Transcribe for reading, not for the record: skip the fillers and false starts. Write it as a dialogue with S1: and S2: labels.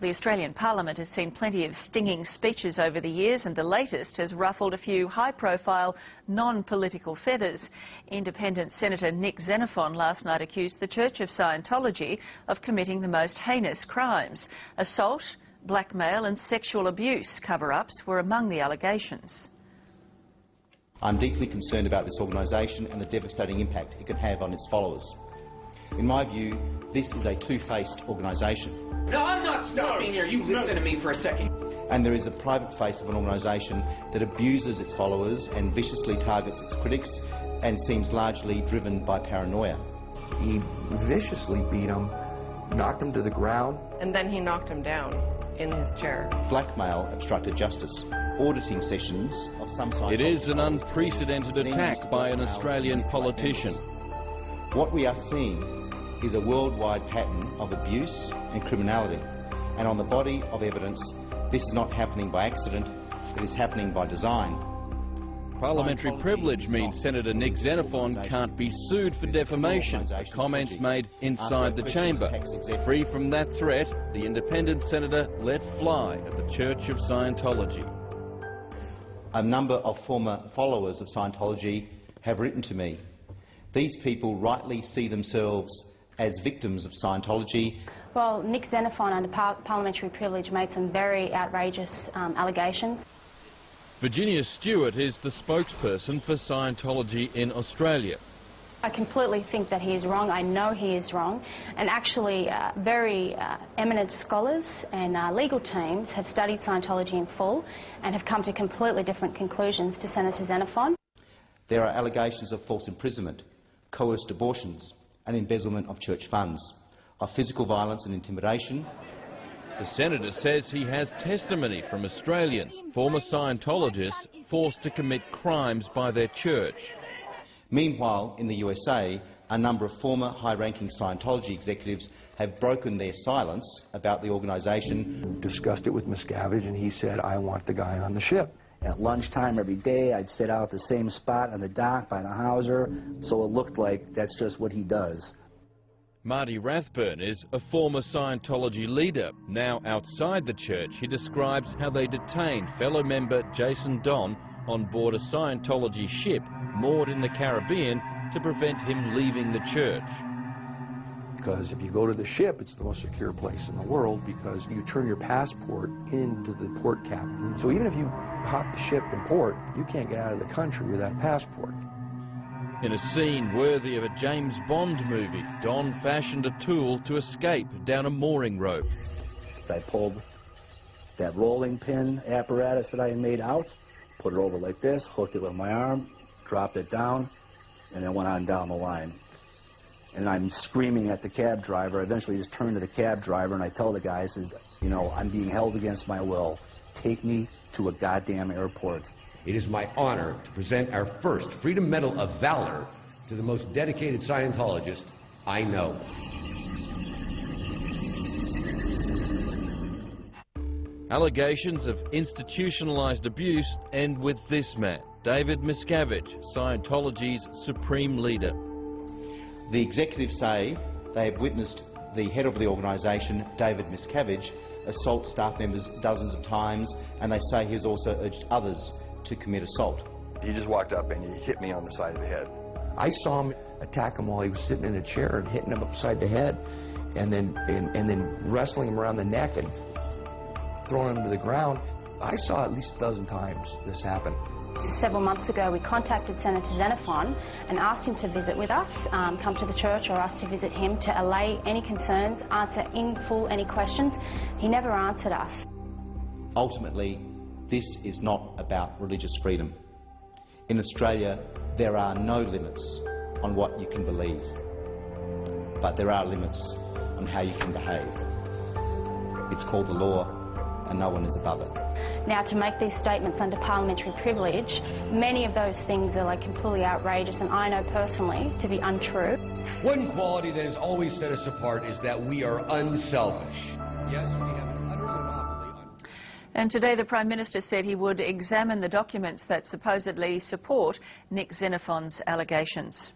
S1: The Australian Parliament has seen plenty of stinging speeches over the years, and the latest has ruffled a few high-profile, non-political feathers. Independent Senator Nick Xenophon last night accused the Church of Scientology of committing the most heinous crimes. Assault, blackmail and sexual abuse cover-ups were among the allegations.
S2: I'm deeply concerned about this organisation and the devastating impact it can have on its followers. In my view, this is a two-faced organisation.
S3: No, I'm not stopping here. You listen to me for a second.
S2: And there is a private face of an organisation that abuses its followers and viciously targets its critics and seems largely driven by paranoia.
S4: He viciously beat him, knocked him to the ground.
S5: And then he knocked him down in his chair.
S2: Blackmail, obstructed justice, auditing sessions of some Scientology.
S6: It is an unprecedented attack by an Australian politician.
S2: What we are seeing is a worldwide pattern of abuse and criminality, and on the body of evidence, this is not happening by accident, it is happening by design.
S6: Parliamentary privilege means Senator Nick Xenophon can't be sued for defamation for comments made inside the chamber. Free from that threat, the independent senator let fly at the Church of Scientology.
S2: A number of former followers of Scientology have written to me. These people rightly see themselves as victims of Scientology.
S7: Well, Nick Xenophon, under parliamentary privilege, made some very outrageous allegations.
S6: Virginia Stewart is the spokesperson for Scientology in Australia.
S7: I completely think that he is wrong. I know he is wrong. And actually, very eminent scholars and legal teams have studied Scientology in full and have come to completely different conclusions to Senator Xenophon.
S2: There are allegations of false imprisonment, coerced abortions, and embezzlement of church funds, of physical violence and intimidation.
S6: The senator says he has testimony from Australians, former Scientologists, forced to commit crimes by their church.
S2: Meanwhile, in the USA, a number of former high-ranking Scientology executives have broken their silence about the organisation.
S4: Discussed it with Miscavige, and he said, I want the guy on the ship.
S8: At lunchtime every day, I'd sit out at the same spot on the dock by the hawser, so it looked like that's just what he does.
S6: Marty Rathburn is a former Scientology leader. Now outside the church, he describes how they detained fellow member Jason Don on board a Scientology ship moored in the Caribbean to prevent him leaving the church.
S4: Because if you go to the ship, it's the most secure place in the world because you turn your passport into the port captain. So even if you hop the ship in port, you can't get out of the country with that passport.
S6: In a scene worthy of a James Bond movie, Don fashioned a tool to escape down a mooring rope.
S8: I pulled that rolling pin apparatus that I had made out, put it over like this, hooked it with my arm, dropped it down, and then went on down the line. And I'm screaming at the cab driver. I eventually just turned to the cab driver and I tell the guy, I says, you know, I'm being held against my will. Take me to a goddamn airport.
S9: It is my honor to present our first Freedom Medal of Valor to the most dedicated Scientologist I know.
S6: Allegations of institutionalized abuse end with this man, David Miscavige, Scientology's supreme leader.
S2: The executives say they have witnessed the head of the organisation, David Miscavige, assault staff members dozens of times, and they say he has also urged others to commit assault.
S10: He just walked up and he hit me on the side of the head.
S4: I saw him attack him while he was sitting in a chair and hitting him upside the head, and then wrestling him around the neck and throwing him to the ground. I saw at least a dozen times this happen.
S7: Several months ago, we contacted Senator Xenophon and asked him to visit with us, come to the church or us to visit him to allay any concerns, answer in full any questions. He never answered us.
S2: Ultimately, this is not about religious freedom. In Australia, there are no limits on what you can believe, but there are limits on how you can behave. It's called the law, and no one is above it.
S7: Now, to make these statements under parliamentary privilege, many of those things are like completely outrageous, and I know personally to be untrue.
S9: One quality that has always set us apart is that we are unselfish. Yes, we have an utter monopoly on...
S1: And today the Prime Minister said he would examine the documents that supposedly support Nick Xenophon's allegations.